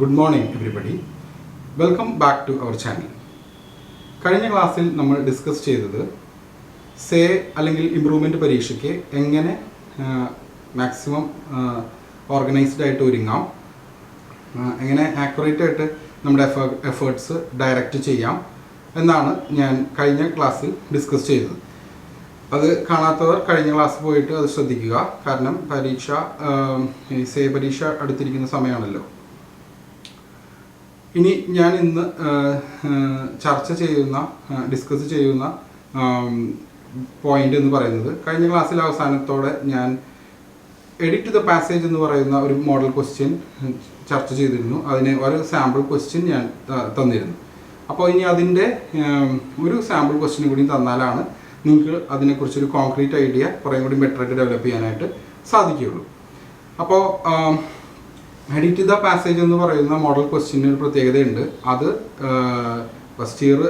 Good morning everybody. Welcome back to our channel. കഴിഞ്ഞ ക്ലാസ്സിൽ നമ്മൾ ഡിസ്കസ് ചെയ്തത് സേ അല്ലെങ്കിൽ ഇംപ്രൂവ്മെൻറ്റ് പരീക്ഷയ്ക്ക് എങ്ങനെ മാക്സിമം ഓർഗനൈസ്ഡ് ആയിട്ട് ഒരുങ്ങാം, എങ്ങനെ ആക്യുറേറ്റ് ആയിട്ട് നമ്മുടെ എഫേർട്സ് ഡയറക്റ്റ് ചെയ്യാം എന്നാണ് ഞാൻ കഴിഞ്ഞ ക്ലാസ്സിൽ ഡിസ്കസ് ചെയ്തത്. അത് കാണാത്തവർ കഴിഞ്ഞ ക്ലാസ് പോയിട്ട് അത് ശ്രദ്ധിക്കുക. കാരണം സേ പരീക്ഷ അടുത്തിരിക്കുന്ന സമയമാണല്ലോ. ഇനി ഞാൻ ഇന്ന് ഡിസ്കസ് ചെയ്യുന്ന പോയിന്റ് എന്ന് പറയുന്നത്, കഴിഞ്ഞ ക്ലാസ്സിൽ അവസാനത്തോടെ ഞാൻ എഡിറ്റ് ദ പാസേജ് എന്ന് പറയുന്ന ഒരു മോഡൽ ക്വസ്റ്റ്യൻ ചർച്ച ചെയ്തിരുന്നു. അതിന് ഒരു സാമ്പിൾ ക്വസ്റ്റ്യൻ ഞാൻ തന്നിരുന്നു. അപ്പോൾ ഇനി അതിൻ്റെ ഒരു സാമ്പിൾ ക്വസ്റ്റ്യൻ കൂടി തന്നാലാണ് നിങ്ങൾക്ക് അതിനെക്കുറിച്ചൊരു കോൺക്രീറ്റ് ഐഡിയ കുറേ കൂടി ബെറ്ററായിട്ട് ഡെവലപ്പ് ചെയ്യാനായിട്ട് സാധിക്കുകയുള്ളൂ. അപ്പോൾ എഡിറ്റ് ദ പാസേജ് എന്ന് പറയുന്ന മോഡൽ ക്വസ്റ്റ്യന് ഒരു പ്രത്യേകതയുണ്ട്. അത് ഫസ്റ്റ് ഇയർ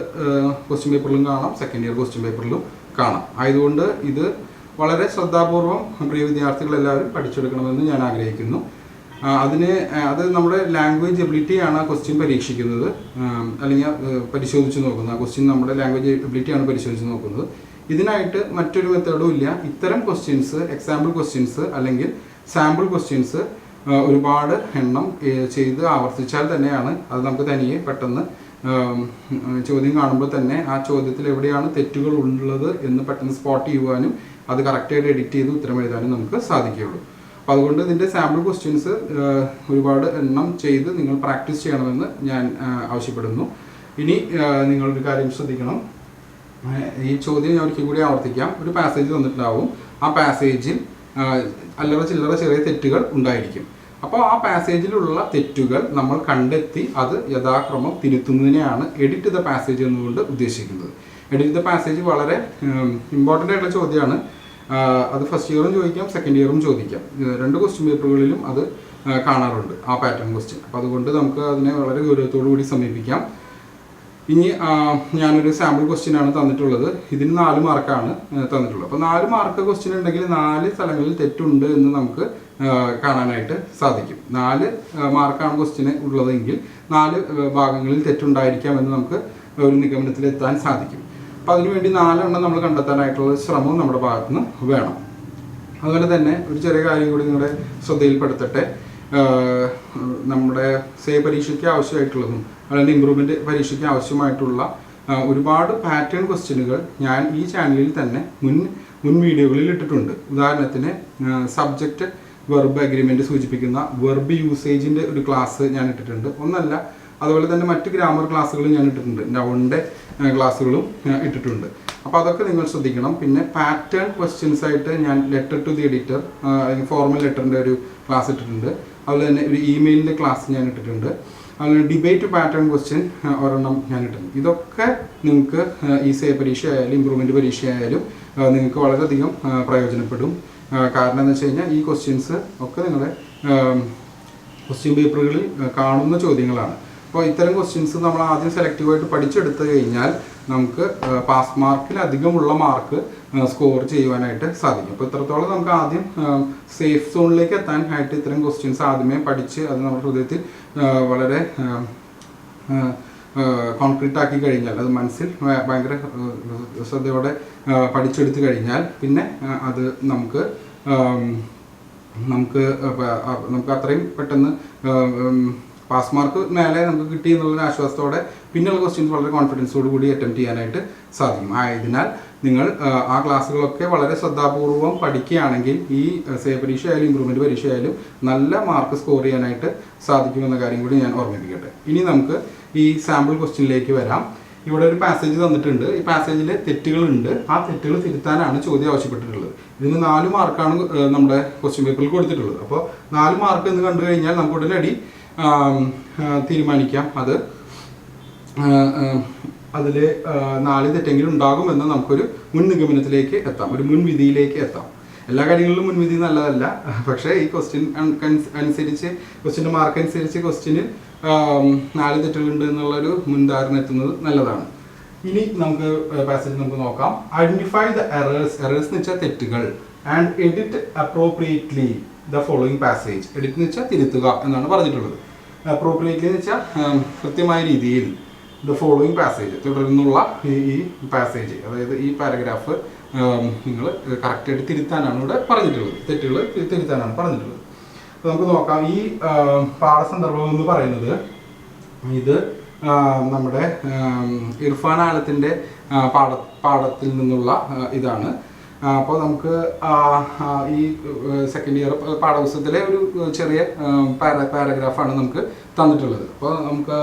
ക്വസ്റ്റ്യൻ പേപ്പറിലും കാണാം, സെക്കൻഡ് ഇയർ ക്വസ്റ്റ്യൻ പേപ്പറിലും കാണാം. ആയതുകൊണ്ട് ഇത് വളരെ ശ്രദ്ധാപൂർവം പ്രിയ വിദ്യാർത്ഥികളെല്ലാവരും പഠിച്ചെടുക്കണമെന്ന് ഞാൻ ആഗ്രഹിക്കുന്നു. അത് നമ്മുടെ ലാംഗ്വേജ് എബിലിറ്റിയാണ് ആ ക്വസ്റ്റ്യൻ പരീക്ഷിക്കുന്നത്, അല്ലെങ്കിൽ പരിശോധിച്ച് നോക്കുന്നത്. ആ ക്വസ്റ്റ്യൻ നമ്മുടെ ലാംഗ്വേജ് എബിലിറ്റിയാണ് പരിശോധിച്ച് നോക്കുന്നത്. ഇതിനായിട്ട് മറ്റൊരു മെത്തേഡും ഇല്ല. ഇത്തരം ക്വസ്റ്റ്യൻസ്, എക്സാമ്പിൾ ക്വസ്റ്റ്യൻസ് അല്ലെങ്കിൽ സാമ്പിൾ ക്വസ്റ്റ്യൻസ് ഒരുപാട് എണ്ണം ചെയ്ത് ആവർത്തിച്ചാൽ തന്നെയാണ് അത് നമുക്ക് തനിയെ പെട്ടെന്ന് ചോദ്യം കാണുമ്പോൾ തന്നെ ആ ചോദ്യത്തിൽ എവിടെയാണ് തെറ്റുകൾ ഉള്ളത് എന്ന് പെട്ടെന്ന് സ്പോട്ട് ചെയ്യുവാനും അത് കറക്റ്റായിട്ട് എഡിറ്റ് ചെയ്ത് ഉത്തരം എഴുതാനും നമുക്ക് സാധിക്കുകയുള്ളൂ. അപ്പോൾ അതുകൊണ്ട് ഇതിൻ്റെ സാമ്പിൾ ക്വസ്റ്റ്യൻസ് ഒരുപാട് എണ്ണം ചെയ്ത് നിങ്ങൾ പ്രാക്ടീസ് ചെയ്യണമെന്ന് ഞാൻ ആവശ്യപ്പെടുന്നു. ഇനി നിങ്ങളൊരു കാര്യം ശ്രദ്ധിക്കണം. ഈ ചോദ്യം ഞാൻ ഒരിക്കൽ കൂടി ആവർത്തിക്കാം. ഒരു പാസേജ് തന്നിട്ടുണ്ടാവും. ആ പാസേജിൽ അല്ലറ ചില്ലറ ചെറിയ തെറ്റുകൾ ഉണ്ടായിരിക്കും. അപ്പോൾ ആ പാസേജിലുള്ള തെറ്റുകൾ നമ്മൾ കണ്ടെത്തി അത് യഥാക്രമം തിരുത്തുന്നതിനെയാണ് എഡിറ്റ് ദ പാസേജ് എന്നുകൊണ്ട് ഉദ്ദേശിക്കുന്നത്. എഡിറ്റ് ദ പാസേജ് വളരെ ഇമ്പോർട്ടൻ്റ് ആയിട്ടുള്ള ചോദ്യമാണ്. അത് ഫസ്റ്റ് ഇയറും ചോദിക്കാം, സെക്കൻഡ് ഇയറും ചോദിക്കാം. രണ്ട് ക്വസ്റ്റ്യൻ പേപ്പറുകളിലും അത് കാണാറുണ്ട്, ആ പാറ്റേൺ ക്വസ്റ്റ്യൻ. അപ്പോൾ അതുകൊണ്ട് നമുക്ക് അതിനെ വളരെ ഗൗരവത്തോടു കൂടി സമീപിക്കാം. ഇനി ഞാനൊരു സാമ്പിൾ ക്വസ്റ്റ്യൻ ആണ് തന്നിട്ടുള്ളത്. ഇതിന് 4 മാർക്കാണ് തന്നിട്ടുള്ളത്. അപ്പോൾ 4 മാർക്ക് ക്വസ്റ്റ്യൻ ഉണ്ടെങ്കിൽ 4 സ്ഥലങ്ങളിൽ തെറ്റുണ്ട് എന്ന് നമുക്ക് കാണാനായിട്ട് സാധിക്കും. 4 മാർക്കാണ് ക്വസ്റ്റ്യന് ഉള്ളതെങ്കിൽ 4 ഭാഗങ്ങളിൽ തെറ്റുണ്ടായിരിക്കാം എന്ന് നമുക്ക് ഒരു നിഗമനത്തിലെത്താൻ സാധിക്കും. അപ്പോൾ അതിനുവേണ്ടി 4 എണ്ണം നമ്മൾ കണ്ടെത്താനായിട്ടുള്ള ശ്രമവും നമ്മുടെ ഭാഗത്തുനിന്ന് വേണം. അതുപോലെ തന്നെ ഒരു ചെറിയ കാര്യം കൂടി നിങ്ങളുടെ ശ്രദ്ധയിൽപ്പെടുത്തട്ടെ. നമ്മുടെ സേ പരീക്ഷയ്ക്ക് ആവശ്യമായിട്ടുള്ളതും അല്ലെങ്കിൽ ഇമ്പ്രൂവ്മെൻറ്റ് പരീക്ഷയ്ക്ക് ആവശ്യമായിട്ടുള്ള ഒരുപാട് പാറ്റേൺ ക്വസ്റ്റ്യനുകൾ ഞാൻ ഈ ചാനലിൽ തന്നെ മുൻ വീഡിയോകളിൽ ഇട്ടിട്ടുണ്ട്. ഉദാഹരണത്തിന് സബ്ജക്റ്റ് വെർബ് അഗ്രിമെൻറ്റ് സൂചിപ്പിക്കുന്ന വെർബ് യൂസേജിൻ്റെ ഒരു ക്ലാസ് ഞാൻ ഇട്ടിട്ടുണ്ട്. ഒന്നല്ല, അതുപോലെ തന്നെ മറ്റ് ഗ്രാമർ ക്ലാസ്സുകളും ഞാൻ ഇട്ടിട്ടുണ്ട്. നൗണിൻ്റെ ക്ലാസ്സുകളും ഇട്ടിട്ടുണ്ട്. അപ്പോൾ അതൊക്കെ നിങ്ങൾ ശ്രദ്ധിക്കണം. പിന്നെ പാറ്റേൺ ക്വസ്റ്റ്യൻസ് ആയിട്ട് ഞാൻ ലെറ്റർ ടു ദി എഡിറ്റർ അല്ലെങ്കിൽ ഫോർമൽ ലെറ്ററിൻ്റെ ഒരു ക്ലാസ് ഇട്ടിട്ടുണ്ട്. അതുപോലെ തന്നെ ഒരു ഇമെയിലിൻ്റെ ക്ലാസ് ഞാൻ ഇട്ടിട്ടുണ്ട്. അതുപോലെ ഡിബേറ്റ് പാറ്റേൺ ക്വസ്റ്റ്യൻ ഒരെണ്ണം ഞാൻ ഇട്ടിട്ടുണ്ട്. ഇതൊക്കെ നിങ്ങൾക്ക് ഈ സേ പരീക്ഷ ആയാലും ഇമ്പ്രൂവ്മെൻറ്റ് പരീക്ഷ ആയാലും നിങ്ങൾക്ക് വളരെയധികം പ്രയോജനപ്പെടും. കാരണം എന്ന് വെച്ച് കഴിഞ്ഞാൽ ഈ ക്വസ്റ്റ്യൻസ് ഒക്കെ നിങ്ങളുടെ ക്വസ്റ്റ്യൻ പേപ്പറുകളിൽ കാണുന്ന ചോദ്യങ്ങളാണ്. അപ്പോൾ ഇത്തരം ക്വസ്റ്റ്യൻസ് നമ്മൾ ആദ്യം സെലക്റ്റീവായിട്ട് പഠിച്ചെടുത്തു കഴിഞ്ഞാൽ നമുക്ക് പാസ് മാർക്കിൽ അധികമുള്ള മാർക്ക് സ്കോർ ചെയ്യുവാനായിട്ട് സാധിക്കും. അപ്പോൾ ഇത്രത്തോളം നമുക്ക് ആദ്യം സേഫ് സോണിലേക്ക് എത്താൻ ആയിട്ട് ഇത്തരം ക്വസ്റ്റ്യൻസ് ആദ്യമേ പഠിച്ച് അത് നമ്മുടെ ഹൃദയത്തിൽ വളരെ കോൺക്രീറ്റ് ആക്കി കഴിഞ്ഞാൽ, അത് മനസ്സിൽ ഭയങ്കര ശ്രദ്ധയോടെ പഠിച്ചെടുത്തു കഴിഞ്ഞാൽ പിന്നെ അത് നമുക്ക് അത്രയും പെട്ടെന്ന് പാസ് മാർക്ക് മേലെ നമുക്ക് കിട്ടി എന്നുള്ളൊരു ആശ്വാസത്തോടെ പിന്നെയുള്ള ക്വസ്റ്റ്യൻസ് വളരെ കോൺഫിഡൻസോട് കൂടി അറ്റംപ്റ്റ് ചെയ്യാനായിട്ട് സാധിക്കും. ആയതിനാൽ നിങ്ങൾ ആ ക്ലാസ്സുകളൊക്കെ വളരെ ശ്രദ്ധാപൂർവം പഠിക്കുകയാണെങ്കിൽ ഈ സേ പരീക്ഷ ആയാലും ഇമ്പ്രൂവ്മെൻറ്റ് പരീക്ഷ ആയാലും നല്ല മാർക്ക് സ്കോർ ചെയ്യാനായിട്ട് സാധിക്കുമെന്ന കാര്യം കൂടി ഞാൻ ഓർമ്മിപ്പിക്കട്ടെ. ഇനി നമുക്ക് ഈ സാമ്പിൾ ക്വസ്റ്റ്യനിലേക്ക് വരാം. ഇവിടെ ഒരു പാസേജ് തന്നിട്ടുണ്ട്. ഈ പാസേജിൽ തെറ്റുകളുണ്ട്. ആ തെറ്റുകൾ തിരുത്താനാണ് ചോദ്യം ആവശ്യപ്പെട്ടിട്ടുള്ളത്. ഇതിന് 4 മാർക്കാണ് നമ്മുടെ ക്വസ്റ്റ്യൻ പേപ്പറിൽ കൊടുത്തിട്ടുള്ളത്. അപ്പോൾ 4 മാർക്ക് എന്ന് കണ്ടു കഴിഞ്ഞാൽ നമുക്ക് ഉടനടി തീരുമാനിക്കാം അതിൽ 4 തെറ്റെങ്കിലും ഉണ്ടാകുമെന്ന് നമുക്കൊരു മുൻ നിഗമനത്തിലേക്ക് എത്താം, ഒരു മുൻവിധിയിലേക്ക് എത്താം. എല്ലാ കാര്യങ്ങളിലും മുൻവിധി നല്ലതല്ല, പക്ഷേ ഈ ക്വസ്റ്റ്യൻ അനുസരിച്ച് ക്വസ്റ്റ്യൻ്റെ മാർക്ക് അനുസരിച്ച് ക്വസ്റ്റ്യന് 4 തെറ്റുകളുണ്ട് എന്നുള്ളൊരു മുൻധാരണ എത്തുന്നത് നല്ലതാണ്. ഇനി നമുക്ക് പാസേജ് നമുക്ക് നോക്കാം. ഐഡന്റിഫൈ ദ എറേഴ്സ് എന്ന് വെച്ചാൽ തെറ്റുകൾ and edit appropriately the following passage. Edit എന്ന് വെച്ചാൽ തിരുത്തുക എന്നാണ് പറഞ്ഞിട്ടുള്ളത്. അപ്രോപ്രിയേറ്റ്ലി എന്ന് വെച്ചാൽ കൃത്യമായ രീതിയിൽ ദ ഫോളോയിങ് പാസേജ് തുടർന്നുള്ള ഈ പാസേജ്, അതായത് ഈ പാരഗ്രാഫ് നിങ്ങൾ കറക്റ്റായിട്ട് തിരുത്താനാണ് ഇവിടെ പറഞ്ഞിട്ടുള്ളത്, തെറ്റുകൾ തിരുത്താനാണ് പറഞ്ഞിട്ടുള്ളത്. അപ്പോൾ നമുക്ക് നോക്കാം. ഈ പാഠസന്ദർഭം എന്ന് പറയുന്നത് ഇത് നമ്മുടെ ഇർഫാൻ ആലത്തിൻ്റെ പാഠത്തിൽ നിന്നുള്ള ഇതാണ്. അപ്പോൾ നമുക്ക് ഈ സെക്കൻഡ് ഇയർ പാഠപുസ്തകത്തിലെ ഒരു ചെറിയ പാരഗ്രാഫാണ് നമുക്ക് തന്നിട്ടുള്ളത്. അപ്പോൾ നമുക്ക്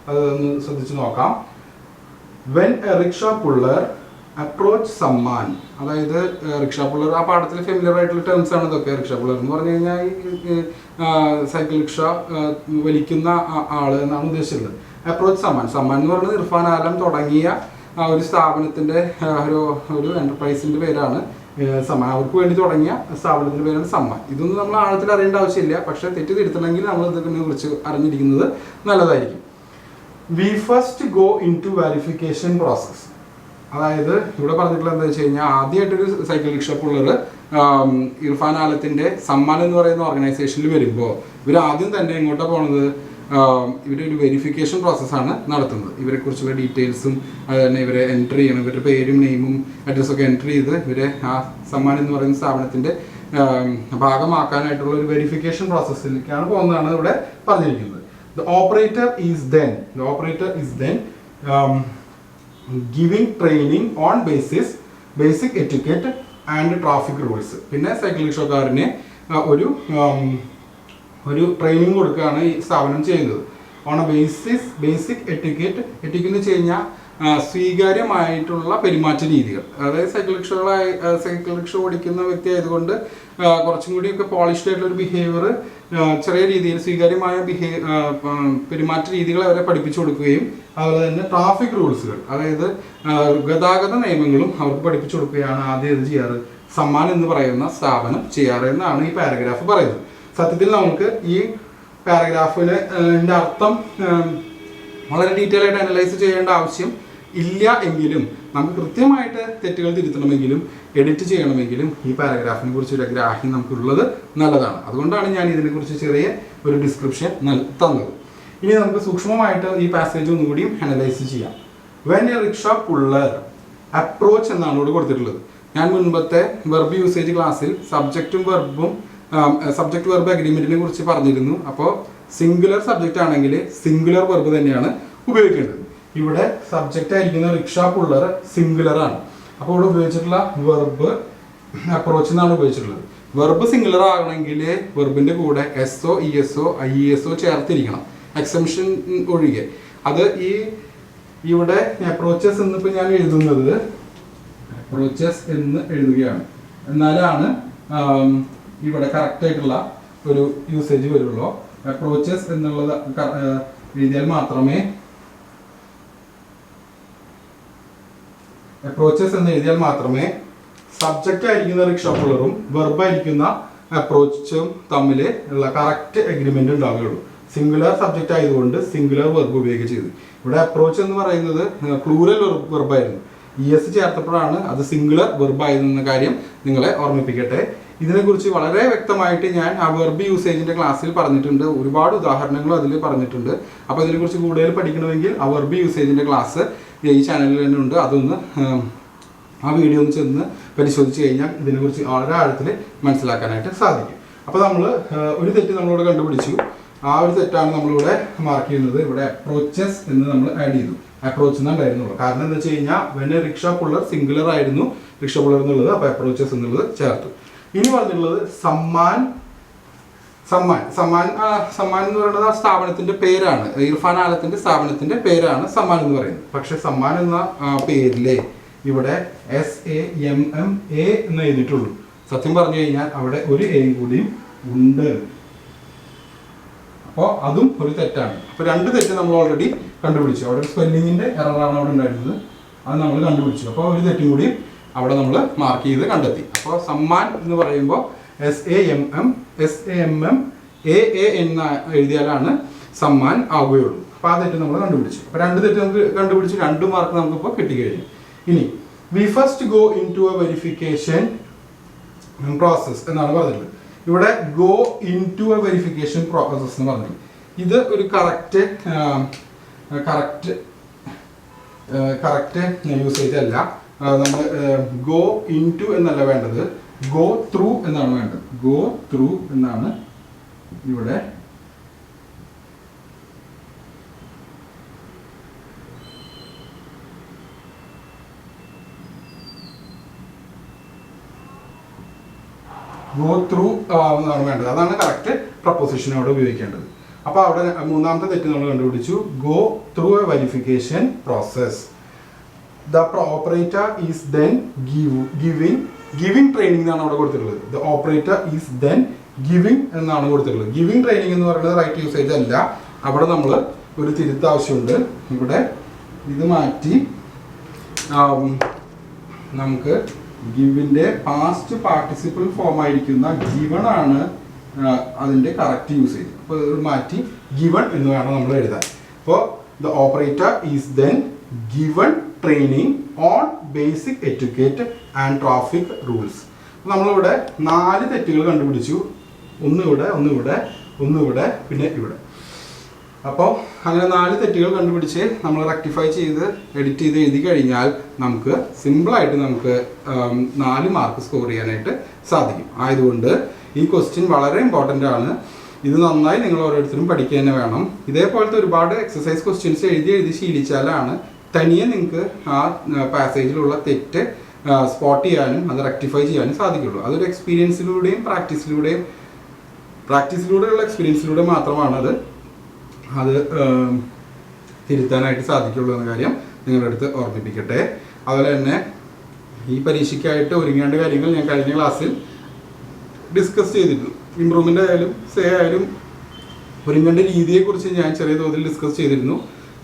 അതൊന്ന് ശ്രദ്ധിച്ച് നോക്കാം. When A rickshaw puller approach Samman, അതായത് റിക്ഷ പുള്ളർ ആ പാഠത്തിൽ ഫെമിലിയർ ആയിട്ടുള്ള ടേംസ് ആണ് ഇതൊക്കെ. റിക്ഷ പുള്ളർ എന്ന് പറഞ്ഞു കഴിഞ്ഞാൽ ഈ സൈക്കിൾ റിക്ഷ വലിക്കുന്ന ആള് എന്നാണ് ഉദ്ദേശിച്ചിട്ടുള്ളത്. അപ്രോച്ച് സമ്മാൻ, സമ്മാൻ എന്ന് പറയുന്നത് ഇർഫാൻ ആലം തുടങ്ങിയ ഒരു സ്ഥാപനത്തിൻ്റെ ഒരു എൻ്റർപ്രൈസിൻ്റെ പേരാണ് സമ്മാൻ. അവർക്ക് വേണ്ടി തുടങ്ങിയ സ്ഥാപനത്തിൻ്റെ പേരാണ് സമ്മാൻ. ഇതൊന്നും നമ്മൾ ആഴത്തിൽ അറിയേണ്ട ആവശ്യമില്ല, പക്ഷേ തെറ്റ് തിരുത്തണമെങ്കിൽ നമ്മൾ ഇതിനെ കുറിച്ച് അറിഞ്ഞിരിക്കുന്നത് നല്ലതായിരിക്കും. We first go into verification process, അതായത് ഇവിടെ പറഞ്ഞിട്ടുള്ള എന്താ വെച്ച് കഴിഞ്ഞാൽ ആദ്യമായിട്ടൊരു സൈക്കിൾ റിക്ഷ പുള്ളർ ഇർഫാൻ ആലത്തിൻ്റെ സമ്മാൻ എന്ന് പറയുന്ന ഓർഗനൈസേഷനിൽ വരുമ്പോൾ ഇവർ ആദ്യം തന്നെ എങ്ങോട്ടാണ് പോണത്? ഇവരൊരു വെരിഫിക്കേഷൻ പ്രോസസ്സാണ് നടത്തുന്നത്. ഇവരെക്കുറിച്ചുള്ള ഡീറ്റെയിൽസും അത് തന്നെ ഇവരെ എൻട്രി ചെയ്യണം, ഇവരുടെ പേരും നെയിമും അഡ്രസ്സൊക്കെ എൻട്രി ചെയ്ത് ഇവരെ ആ സമ്മാൻ എന്ന് പറയുന്ന സ്ഥാപനത്തിൻ്റെ ഭാഗമാക്കാനായിട്ടുള്ള ഒരു വെരിഫിക്കേഷൻ പ്രോസസ്സിലേക്കാണ് പോകുന്നതാണ് ഇവിടെ പറഞ്ഞിരിക്കുന്നത്. The operator is then giving training on basic etiquette and traffic rules. പിന്നെ സൈക്കിൾ റിക്ഷക്കാരനെ ഒരു ട്രെയിനിങ് കൊടുക്കുകയാണ് ഈ സ്ഥാപനം ചെയ്യുന്നത്. ഓൺ എ ബേസിക് എറ്റിക്കറ്റ് എന്ന് വെച്ച് കഴിഞ്ഞാൽ സ്വീകാര്യമായിട്ടുള്ള പെരുമാറ്റ രീതികൾ. അതായത് സൈക്കിൾ റിക്ഷ ഓടിക്കുന്ന വ്യക്തി ആയതുകൊണ്ട് കുറച്ചും കൂടിയൊക്കെ പോളിഷ്ഡ് ആയിട്ടുള്ള ഒരു ബിഹേവിയർ, ചെറിയ രീതിയിൽ സ്വീകാര്യമായ പെരുമാറ്റ രീതികൾ അവരെ പഠിപ്പിച്ചു കൊടുക്കുകയും അതുപോലെ തന്നെ ട്രാഫിക് റൂൾസുകൾ, അതായത് ഗതാഗത നിയമങ്ങളും അവർക്ക് പഠിപ്പിച്ചു കൊടുക്കുകയാണ് ആദ്യം ഇത് ചെയ്യാറ് സമ്മാൻ എന്ന് പറയുന്ന സ്ഥാപനം ചെയ്യാറ് എന്നാണ് ഈ പാരഗ്രാഫ് പറയുന്നത്. സത്യത്തിൽ നമുക്ക് ഈ പാരഗ്രാഫിൻ്റെ അർത്ഥം വളരെ ഡീറ്റെയിൽ ആയിട്ട് അനലൈസ് ചെയ്യേണ്ട ആവശ്യം ഇല്ല എങ്കിലും നമുക്ക് കൃത്യമായിട്ട് തെറ്റുകൾ തിരുത്തണമെങ്കിലും എഡിറ്റ് ചെയ്യണമെങ്കിലും ഈ പാരഗ്രാഫിനെ കുറിച്ചൊരു ഗ്രാഹ്യം നമുക്കുള്ളത് നല്ലതാണ്. അതുകൊണ്ടാണ് ഞാൻ ഇതിനെക്കുറിച്ച് ചെറിയ ഒരു ഡിസ്ക്രിപ്ഷൻ തന്നത്. ഇനി നമുക്ക് സൂക്ഷ്മമായിട്ട് ഈ പാസേജ് ഒന്നുകൂടിയും അനലൈസ് ചെയ്യാം. When A rickshaw puller approach എന്നാണ് ഇവിടെ കൊടുത്തിട്ടുള്ളത്. ഞാൻ മുൻപത്തെ വെർബ് യൂസേജ് ക്ലാസ്സിൽ സബ്ജക്റ്റ് വെർബ് അഗ്രിമെന്റിനെ കുറിച്ച് പറഞ്ഞിരുന്നു. അപ്പോൾ സിംഗുലർ സബ്ജക്റ്റ് ആണെങ്കിൽ സിംഗുലർ വെർബ് തന്നെയാണ് ഉപയോഗിക്കേണ്ടത്. ഇവിടെ സബ്ജക്റ്റ് ആയിരിക്കുന്ന റിക്ഷ പുള്ളർ സിംഗുലർ ആണ്. അപ്പോൾ ഇവിടെ ഉപയോഗിച്ചിട്ടുള്ള വെർബ് അപ്രോച്ച് എന്നാണ് ഉപയോഗിച്ചിട്ടുള്ളത്. വെർബ് സിംഗുലർ ആകണമെങ്കിൽ വെർബിന്റെ കൂടെ എസ്ഒ ഇഎസ്ഒ ഐഇഎസ്ഒ ചേർത്തിരിക്കണം, എക്സംഷൻ ഒഴികെ. അത് ഇവിടെ അപ്രോച്ചസ് എന്നിപ്പോൾ ഞാൻ എഴുതുന്നത് അപ്രോച്ചസ് എന്ന് എഴുതുകയാണ്. എന്നാലാണ് ഇവിടെ കറക്റ്റ് ആയിട്ടുള്ള ഒരു യൂസേജ് വരുള്ളൂ. അപ്രോച്ചസ് എന്നുള്ളത് എഴുതിയാൽ മാത്രമേ സബ്ജക്റ്റ് ആയിരിക്കുന്ന റിക്ഷ പുള്ളറും വെർബ് ആയിരിക്കുന്ന അപ്രോച്ചും തമ്മിൽ ഉള്ള കറക്റ്റ് എഗ്രിമെന്റ് ഉണ്ടാവുകയുള്ളൂ. സിംഗുലർ സബ്ജക്റ്റ് ആയതുകൊണ്ട് സിംഗുലർ വെർബ് ഉപയോഗിച്ചത്. ഇവിടെ അപ്രോച്ച് എന്ന് പറയുന്നത് പ്ലൂറൽ വെർബായിരുന്നു. ES ചേർത്തപ്പോഴാണ് അത് സിംഗുലർ വെർബായിരുന്ന കാര്യം നിങ്ങളെ ഓർമ്മിപ്പിക്കട്ടെ. ഇതിനെക്കുറിച്ച് വളരെ വ്യക്തമായിട്ട് ഞാൻ ആ വെർബ് യൂസേജിൻ്റെ ക്ലാസ്സിൽ പറഞ്ഞിട്ടുണ്ട്. ഒരുപാട് ഉദാഹരണങ്ങളും അതിൽ പറഞ്ഞിട്ടുണ്ട്. അപ്പോൾ ഇതിനെക്കുറിച്ച് കൂടുതൽ പഠിക്കണമെങ്കിൽ ആ വെർബ് യൂസേജിൻ്റെ ക്ലാസ് ഈ ചാനലിൽ തന്നെ ഉണ്ട്. അതൊന്ന് ആ വീഡിയോ ഒന്ന് ചെന്ന് പരിശോധിച്ച് കഴിഞ്ഞാൽ ഇതിനെക്കുറിച്ച് വളരെ ആഴത്തിൽ മനസ്സിലാക്കാനായിട്ട് സാധിക്കും. അപ്പോൾ നമ്മൾ ഒരു തെറ്റ് നമ്മളിവിടെ കണ്ടുപിടിച്ചു. ആ ഒരു തെറ്റാണ് നമ്മളിവിടെ മാർക്ക് ചെയ്യുന്നത്. ഇവിടെ അപ്രോച്ചസ് എന്ന് നമ്മൾ ആഡ് ചെയ്തു. അപ്രോച്ച് എന്നുണ്ടായിരുന്നുള്ളൂ. കാരണം എന്താ വെച്ച് കഴിഞ്ഞാൽ വെൻ റിക്ഷ പുള്ളർ സിംഗുലർ ആയിരുന്നു റിക്ഷ പുള്ളർ എന്നുള്ളത്. അപ്പോൾ അപ്രോച്ചസ് എന്നുള്ളത് ചേർത്തു. ഇനി പറഞ്ഞിട്ടുള്ളത് സമ്മാൻ എന്ന് പറയുന്നത് ആ സ്ഥാപനത്തിന്റെ പേരാണ്. ഇർഫാൻ ആലത്തിന്റെ സ്ഥാപനത്തിന്റെ പേരാണ് സമ്മാൻ എന്ന് പറയുന്നത്. പക്ഷെ സമ്മാൻ എന്ന പേരിലെ ഇവിടെ SAMMA എന്ന് എഴുതിയിട്ടുള്ളൂ. സത്യം പറഞ്ഞു കഴിഞ്ഞാൽ അവിടെ ഒരു എയും കൂടിയും ഉണ്ട്. അപ്പോൾ അതും ഒരു തെറ്റാണ്. അപ്പോൾ രണ്ട് തെറ്റ് നമ്മൾ ഓൾറെഡി കണ്ടുപിടിച്ചു. അവിടെ ഒരു സ്പെല്ലിങ്ങിന്റെ എററാണ് അവിടെ ഉണ്ടായിരുന്നത്, അത് നമ്മൾ കണ്ടുപിടിച്ചു. അപ്പോൾ ഒരു തെറ്റും കൂടി അവിടെ നമ്മൾ മാർക്ക് ചെയ്ത് കണ്ടെത്തി. അപ്പോൾ സമ്മാൻ എന്ന് പറയുമ്പോൾ SAMMAN എഴുതിയാലാണ് സമ്മാൻ ആവുകയുള്ളൂ. അപ്പോൾ ആ തെറ്റ് നമ്മൾ കണ്ടുപിടിച്ചു. അപ്പോൾ രണ്ട് തെറ്റ് നമുക്ക് കണ്ടുപിടിച്ച് 2 മാർക്ക് നമുക്കിപ്പോൾ കിട്ടിക്കഴിഞ്ഞു. ഇനി we first go into a verification process എന്നാണ് പറഞ്ഞത്. ഇവിടെ go into a verification process എന്ന് പറഞ്ഞത് ഇത് ഒരു കറക്റ്റ് യൂസേജ് അല്ല. നമ്മൾ ഗോ ഇൻ ടു എന്നല്ല വേണ്ടത്, ഗോ ത്രൂ എന്നാണ് വേണ്ടത്. ഗോ ത്രൂ എന്നാണ് ഇവിടെ. ഗോ ത്രൂ എന്നാണ് വേണ്ടത്. അതാണ് കറക്റ്റ് പ്രപ്പോസിഷനോട് ഉപയോഗിക്കേണ്ടത്. അപ്പോൾ അവിടെ മൂന്നാമത്തെ തെറ്റ് നമ്മൾ കണ്ടുപിടിച്ചു. Go through A verification process. The operator is then giving training എന്നാണ് അവിടെ കൊടുത്തിട്ടുള്ളത്. The operator is then giving എന്നാണ് കൊടുത്തിട്ടുള്ളത്. ഗിവിംഗ് ട്രെയിനിങ് എന്ന് പറയുന്നത് റൈറ്റ് യൂസേജ് അല്ല. അവിടെ നമ്മൾ ഒരു തിരുത്ത് ആവശ്യമുണ്ട്. ഇവിടെ ഇത് മാറ്റി നമുക്ക് ഗിവിൻ്റെ പാസ്റ്റ് പാർട്ടിസിപ്പിൾ ഫോം ആയിരിക്കുന്ന ഗിവൺ ആണ് അതിൻ്റെ കറക്റ്റ് യൂസേജ്. അപ്പോൾ ഇത് മാറ്റി ഗിവൺ എന്ന് വേണം നമ്മൾ എഴുതാൻ. അപ്പോൾ the operator is then given training on basic etiquette and traffic rules. നമ്മളിവിടെ 4 തെറ്റുകൾ കണ്ടുപിടിച്ചു. ഒന്നിവിടെ, പിന്നെ ഇവിടെ. അപ്പോൾ അങ്ങനെ 4 തെറ്റുകൾ കണ്ടുപിടിച്ച് നമ്മൾ റെക്ടിഫൈ ചെയ്ത് എഡിറ്റ് ചെയ്ത് എഴുതി കഴിഞ്ഞാൽ നമുക്ക് സിമ്പിളായിട്ട് നമുക്ക് 4 മാർക്ക് സ്കോർ ചെയ്യാനായിട്ട് സാധിക്കും. ആയതുകൊണ്ട് ഈ ക്വസ്റ്റ്യൻ വളരെ ഇമ്പോർട്ടൻ്റ് ആണ്. ഇത് നന്നായി നിങ്ങൾ ഓരോരുത്തരും പഠിക്കുക തന്നെ വേണം. ഇതേപോലത്തെ ഒരുപാട് എക്സസൈസ് ക്വസ്റ്റ്യൻസ് എഴുതി ശീലിച്ചാലാണ് തനിയെ നിങ്ങൾക്ക് ആ പാസേജിലുള്ള തെറ്റ് സ്പോട്ട് ചെയ്യാനും അത് റെക്ടിഫൈ ചെയ്യാനും സാധിക്കുള്ളൂ. അതൊരു എക്സ്പീരിയൻസിലൂടെയും പ്രാക്ടീസിലൂടെയുള്ള എക്സ്പീരിയൻസിലൂടെ മാത്രമാണ് അത് തിരുത്താനായിട്ട് സാധിക്കുള്ളൂ എന്ന കാര്യം നിങ്ങളുടെ അടുത്ത് ഓർമ്മിപ്പിക്കട്ടെ. അതുപോലെ തന്നെ ഈ പരീക്ഷയ്ക്കായിട്ട് ഒരുങ്ങേണ്ട കാര്യങ്ങൾ ഞാൻ കഴിഞ്ഞ ക്ലാസ്സിൽ ഡിസ്കസ് ചെയ്തിരുന്നു. ഇമ്പ്രൂവ്മെൻ്റ് ആയാലും ആയാലും ഒരുങ്ങേണ്ട രീതിയെക്കുറിച്ച് ഞാൻ ചെറിയ തോതിൽ ഡിസ്കസ് ചെയ്തിരുന്നു.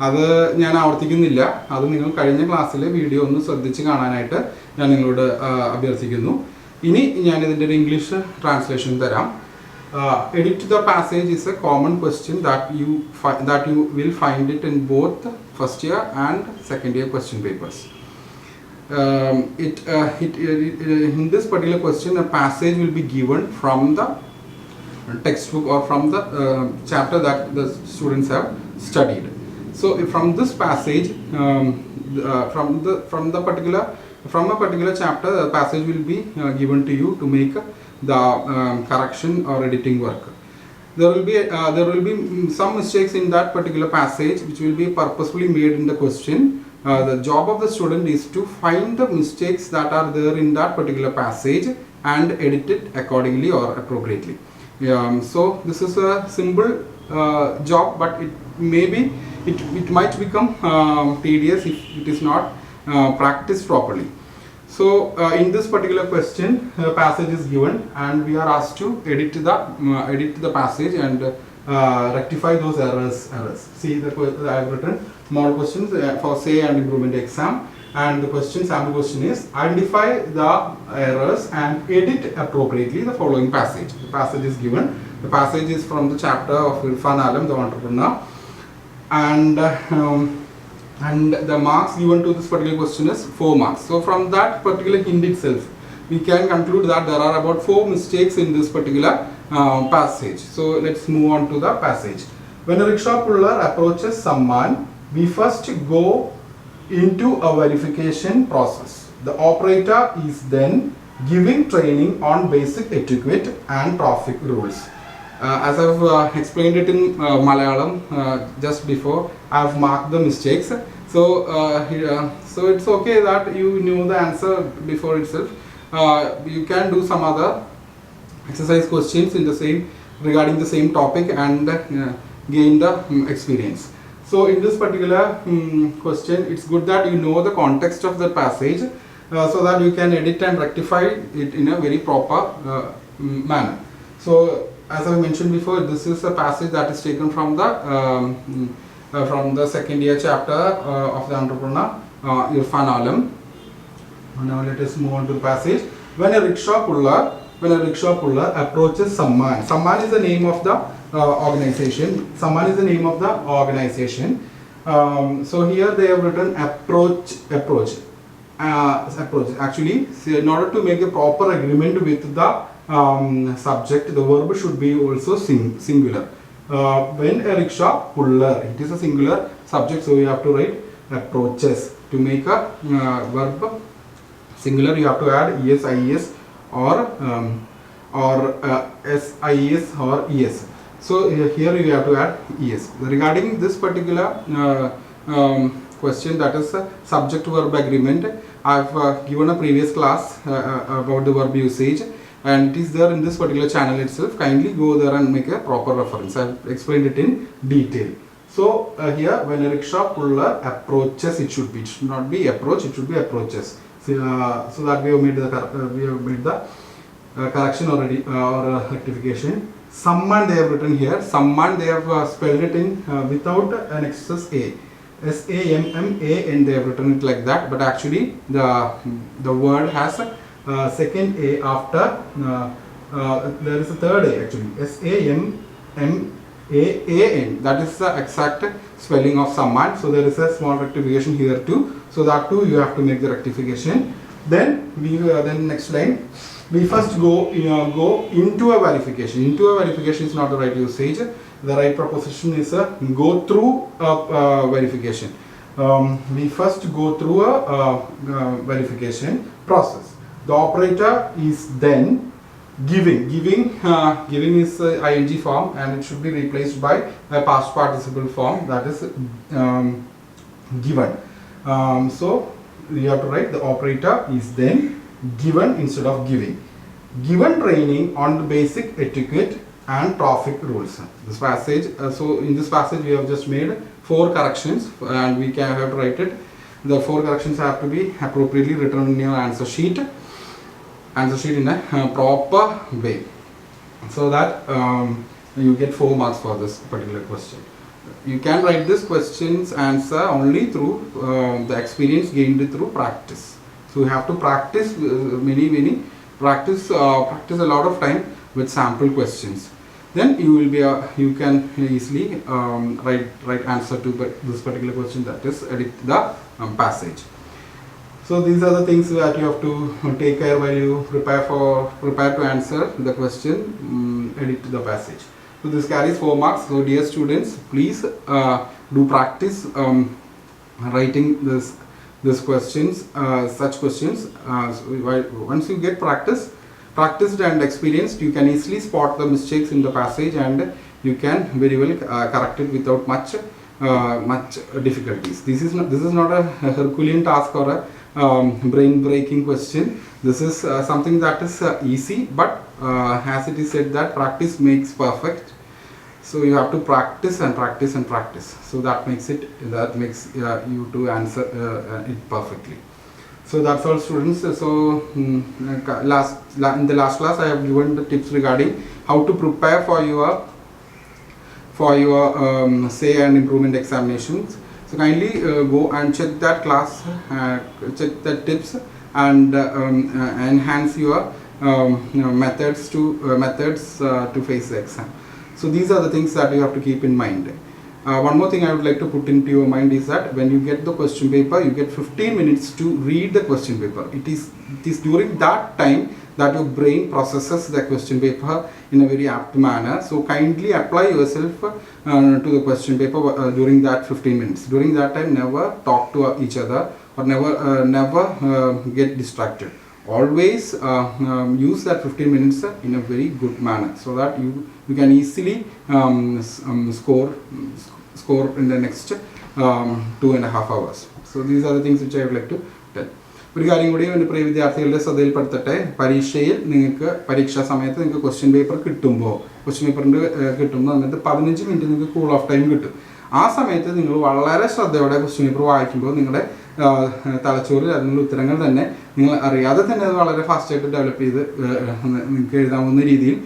അത് ഞാൻ ആവർത്തിക്കുന്നില്ല. അത് നിങ്ങൾ കഴിഞ്ഞ ക്ലാസ്സിലെ വീഡിയോ ഒന്ന് ശ്രദ്ധിച്ച് കാണാനായിട്ട് ഞാൻ നിങ്ങളോട് അഭ്യർത്ഥിക്കുന്നു. ഇനി ഞാനിതിൻ്റെ ഒരു ഇംഗ്ലീഷ് ട്രാൻസ്ലേഷൻ തരാം. Edit the passage is a common question that you will find it in both first year and second year question papers. In this particular question, a passage will be given from the textbook or from the chapter that the students have studied. So from this passage, from a particular chapter, the passage will be given to you to make the correction or editing work. There will be some mistakes in that particular passage which will be purposefully made in the question. The job of the student is to find the mistakes that are there in that particular passage and edit it accordingly or appropriately. So this is a simple job, but it might become tedious if it is not practiced properly. So in this particular question, passage is given and we are asked to edit the passage and rectify those errors. See, I have written model questions for say and improvement exam, and the sample question is identify the errors and edit appropriately the following passage. The passage is given. The passage is from the chapter of Irfan Alam, the entrepreneur, and the marks given to this particular question is 4 marks. So from that particular hint itself, we can conclude that there are about 4 mistakes in this particular passage. So let's move on to the passage. When a rickshaw puller approaches someone, we first go into a verification process. The operator is then giving training on basic etiquette and traffic rules. As I've explained it in Malayalam just before, I've marked the mistakes. So it's okay that you knew the answer before itself. You can do some other exercise questions regarding the same topic and gain the experience. So in this particular question, it's good that you know the context of the passage so that you can edit and rectify it in a very proper manner. So as I mentioned before, this is a passage that is taken from the second year chapter of the entrepreneur Irfan Alam. Now let us move on to the passage. When a rickshaw puller approaches Samman. Samman is the name of the organization. So here they have written approach. Actually, in order to make a proper agreement with the subject, the verb should be also singular. When a rickshaw puller, it is a singular subject, so you have to write approaches. To make a verb singular, you have to add es, ies, or sis or es. So here you have to add es. Regarding this particular question, that is subject verb agreement, I have given a previous class about the verb usage, and it is there in this particular channel itself. Kindly go there and make a proper reference. I have explained it in detail. So here, when a rickshaw puller approaches, it should be, it should not be approach, it should be approaches. So that we have made the correction already, or rectification. Someone they have written here, someone they have spelled it in without an excess a. S-A-M-M-A-N, they have written it like that, but actually the word has second a after, there is a third a actually, S-A-M-M-A-A-N, that is the exact spelling of someone. So there is a small rectification here too, so that too you have to make the rectification. Then then next line, we first go into a verification. Into a verification is not the right usage. The right proposition is go through a verification. We first go through a verification process. The operator is then giving. Giving is ing form, and it should be replaced by a past participle form, that is given. So you have to write the operator is then given instead of giving. Given training on the basic etiquette and traffic rules. This passage, so in this passage we have just made 4 corrections, and we can have to write it. The 4 corrections have to be appropriately written in your answer sheet in a proper way, so that you get 4 marks for this particular question. You can write this question's answer only through the experience gained through practice. So you have to practice practice a lot of time with sample questions. Then you will be you can easily write answer to this particular question, that is edit the passage. So these are the things that you have to take care while you prepare to answer the question, edit the passage. So this carries 4 marks. So dear students, please do practice writing this questions, such questions. So once you get practiced and experienced, you can easily spot the mistakes in the passage, and you can very well correct it without much difficulties. This is not a Herculean task or a brain breaking question. This is something that is easy, but as it is said that practice makes perfect. So you have to practice and practice and practice. So that makes you to answer it perfectly. So that's all, students. So in the last class I have given the tips regarding how to prepare for your say and improvement examinations. So kindly go and check that class, check the tips, and enhance your methods to face the exam. So these are the things that you have to keep in mind. One more thing I would like to put into your mind is that when you get the question paper, you get 15 minutes to read the question paper. It is during that time that your brain processes the question paper in a very apt manner. So kindly apply yourself to the question paper during that 15 minutes. During that time, never talk to each other, or never get distracted. Always use that 15 minutes in a very good manner, so that you can easily score in the next 2.5 hours. So these are the things which I would like to tell. ഒരു കാര്യം കൂടി എൻ്റെ പ്രിയ വിദ്യാർത്ഥികളുടെ ശ്രദ്ധയിൽപ്പെടുത്തട്ടെ. പരീക്ഷയിൽ പരീക്ഷാ സമയത്ത് നിങ്ങൾക്ക് question paper കിട്ടുമ്പോൾ എന്നിട്ട് 15 മിനിറ്റ് നിങ്ങൾക്ക് കൂൾ ഓഫ് ടൈം കിട്ടും. ആ സമയത്ത് നിങ്ങൾ വളരെ ശ്രദ്ധയോടെ ക്വസ്റ്റ്യൻ പേപ്പർ വായിക്കുമ്പോൾ നിങ്ങളുടെ തലച്ചോറിൽ അതിനുള്ള ഉത്തരങ്ങൾ തന്നെ നിങ്ങൾ അറിയാതെ തന്നെ അത് വളരെ ഫാസ്റ്റായിട്ട് ഡെവലപ്പ് ചെയ്ത് നിങ്ങൾക്ക് എഴുതാവുന്ന രീതിയിൽ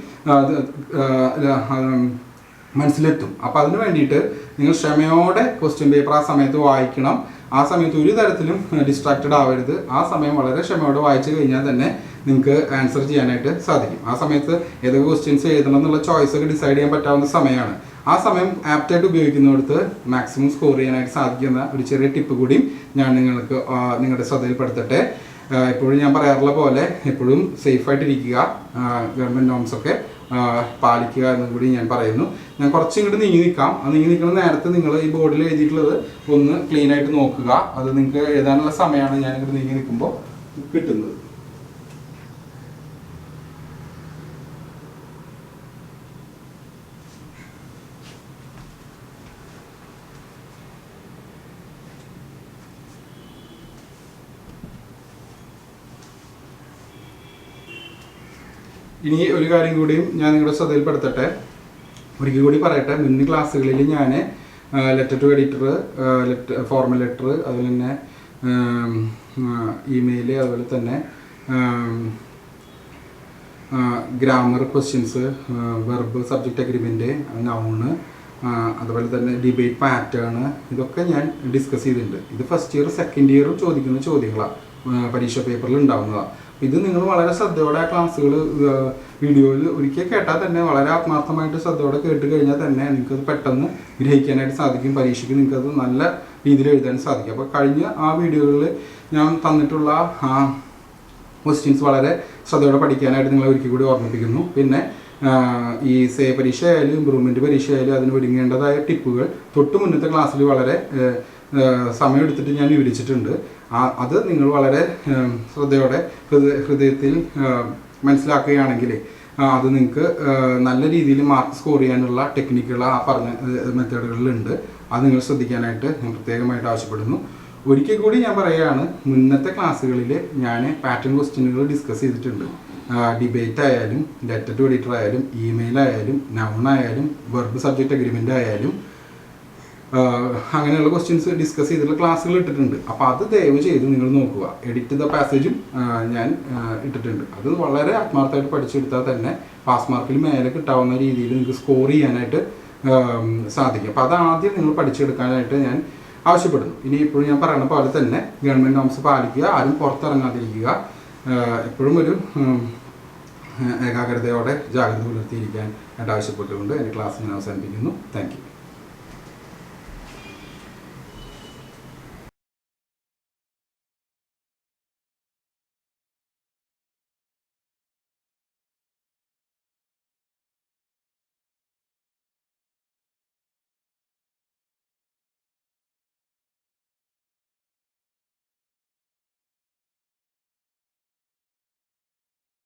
മനസ്സിലെത്തും. അപ്പോൾ അതിന് വേണ്ടിയിട്ട് നിങ്ങൾ ക്ഷമയോടെ ക്വസ്റ്റ്യൻ പേപ്പർ ആ സമയത്ത് വായിക്കണം. ആ സമയത്ത് ഒരു തരത്തിലും ഡിസ്ട്രാക്റ്റഡ് ആവരുത്. ആ സമയം വളരെ ക്ഷമയോടെ വായിച്ചു കഴിഞ്ഞാൽ തന്നെ നിങ്ങൾക്ക് ആൻസർ ചെയ്യാനായിട്ട് സാധിക്കും. ആ സമയത്ത് ഏതൊക്കെ ക്വസ്റ്റ്യൻസ് എഴുതണം എന്നുള്ള ചോയ്സൊക്കെ ഡിസൈഡ് ചെയ്യാൻ പറ്റാവുന്ന സമയമാണ്. ആ സമയം ആപ്റ്റായിട്ട് ഉപയോഗിക്കുന്നിടത്ത് മാക്സിമം സ്കോർ ചെയ്യാനായിട്ട് സാധിക്കുന്ന ഒരു ചെറിയ ടിപ്പ് കൂടിയും ഞാൻ നിങ്ങളുടെ ശ്രദ്ധയിൽപ്പെടുത്തട്ടെ. എപ്പോഴും ഞാൻ പറയാറുള്ള പോലെ എപ്പോഴും സേഫായിട്ടിരിക്കുക. ഗവൺമെൻറ് നോംസൊക്കെ പാലിക്കുക എന്നും കൂടി ഞാൻ പറയുന്നു. ഞാൻ കുറച്ചും ഇങ്ങോട്ട് നീങ്ങി നിൽക്കാം. ആ നീങ്ങി നിൽക്കുന്ന നേരത്തെ നിങ്ങൾ ഈ ബോർഡിൽ എഴുതിയിട്ടുള്ളത് ഒന്ന് ക്ലീൻ ആയിട്ട് നോക്കുക. അത് നിങ്ങൾക്ക് എഴുതാനുള്ള സമയമാണ് ഞാൻ ഇങ്ങോട്ട് നീങ്ങി നിൽക്കുമ്പോൾ കിട്ടുന്നത്. ഇനി ഒരു കാര്യം കൂടിയും ഞാൻ നിങ്ങളുടെ ശ്രദ്ധയിൽപ്പെടുത്തട്ടെ, ഒരിക്കൽ കൂടി പറയട്ടെ. മുൻ ക്ലാസ്സുകളിൽ ഞാൻ letter to editor, formal letter, അതുപോലെ തന്നെ ഇമെയിൽ, അതുപോലെ തന്നെ grammar questions, verb, subject agreement, noun, അതുപോലെ തന്നെ ഡിബേറ്റ് പാറ്റേൺ, ഇതൊക്കെ ഞാൻ ഡിസ്കസ് ചെയ്തിട്ടുണ്ട്. ഇത് ഫസ്റ്റ് ഇയർ സെക്കൻഡ് ഇയറും ചോദിക്കുന്ന ചോദ്യങ്ങളാണ്, പരീക്ഷ പേപ്പറിൽ ഉണ്ടാവുന്നതാണ്. ഇത് നിങ്ങൾ വളരെ ശ്രദ്ധയോടെ ആ ക്ലാസ്സുകൾ വീഡിയോയിൽ ഒരിക്കൽ കേട്ടാൽ തന്നെ വളരെ ആത്മാർത്ഥമായിട്ട് ശ്രദ്ധയോടെ കേട്ട് കഴിഞ്ഞാൽ തന്നെ നിങ്ങൾക്കത് പെട്ടെന്ന് ഗ്രഹിക്കാനായിട്ട് സാധിക്കും. പരീക്ഷയ്ക്ക് നിങ്ങൾക്കത് നല്ല രീതിയിൽ എഴുതാൻ സാധിക്കും. അപ്പോൾ കഴിഞ്ഞ ആ വീഡിയോകളിൽ ഞാൻ തന്നിട്ടുള്ള ആ ക്വസ്റ്റ്യൻസ് വളരെ ശ്രദ്ധയോടെ പഠിക്കാനായിട്ട് നിങ്ങളെ ഒരിക്കൽ കൂടി ഓർമ്മിപ്പിക്കുന്നു. പിന്നെ ഈ പരീക്ഷ ആയാലും ഇമ്പ്രൂവ്മെൻറ്റ് പരീക്ഷ ആയാലും അതിന് ഒരുങ്ങേണ്ടതായ ടിപ്പുകൾ തൊട്ട് മുന്നത്തെ ക്ലാസ്സിൽ വളരെ സമയമെടുത്തിട്ട് ഞാൻ വിവരിച്ചിട്ടുണ്ട്. അത് നിങ്ങൾ വളരെ ശ്രദ്ധയോടെ ഹൃദയത്തിൽ മനസ്സിലാക്കുകയാണെങ്കിൽ അത് നിങ്ങൾക്ക് നല്ല രീതിയിൽ മാർക്ക് സ്കോർ ചെയ്യാനുള്ള ടെക്നിക്കുകൾ ആ പറഞ്ഞ മെത്തേഡുകളിലുണ്ട്. അത് നിങ്ങൾ ശ്രദ്ധിക്കാനായിട്ട് ഞാൻ പ്രത്യേകമായിട്ട് ആവശ്യപ്പെടുന്നു. ഒരിക്കൽ കൂടി ഞാൻ പറയുകയാണ്, മുന്നത്തെ ക്ലാസ്സുകളിൽ ഞാൻ പാറ്റേൺ ക്വസ്റ്റ്യനുകൾ ഡിസ്കസ് ചെയ്തിട്ടുണ്ട്. ഡിബേറ്റ് ആയാലും, ലെറ്റർ ടു എഡിറ്റർ ആയാലും, ഇമെയിൽ ആയാലും, നൗൺ ആയാലും, വെർബ് സബ്ജക്റ്റ് അഗ്രിമെൻ്റ് ആയാലും, അങ്ങനെയുള്ള ക്വസ്റ്റ്യൻസ് ഡിസ്കസ് ചെയ്തിട്ടുള്ള ക്ലാസ്സുകൾ ഇട്ടിട്ടുണ്ട്. അപ്പോൾ അത് ദയവ് ചെയ്ത് നിങ്ങൾ നോക്കുക. എഡിറ്റ് ദ പാസേജും ഞാൻ ഇട്ടിട്ടുണ്ട്. അത് വളരെ ആത്മാർത്ഥമായിട്ട് പഠിച്ചെടുത്താൽ തന്നെ പാസ് മാർക്കിൽ മേലെ കിട്ടാവുന്ന രീതിയിൽ നിങ്ങൾക്ക് സ്കോർ ചെയ്യാനായിട്ട് സാധിക്കും. അപ്പോൾ അത് ആദ്യം നിങ്ങൾ പഠിച്ചെടുക്കാനായിട്ട് ഞാൻ ആവശ്യപ്പെടുന്നു. ഇനി ഇപ്പോഴും ഞാൻ പറയുന്ന പോലെ തന്നെ ഗവൺമെൻറ് നോംസ് പാലിക്കുക, ആരും പുറത്തിറങ്ങാതിരിക്കുക, എപ്പോഴും ഒരു ഏകാഗ്രതയോടെ ജാഗ്രത പുലർത്തിയിരിക്കാൻ ആയിട്ട് ആവശ്യപ്പെട്ടുകൊണ്ട് എൻ്റെ ക്ലാസ് ഞാൻ അവസാനിപ്പിക്കുന്നു. Thank you.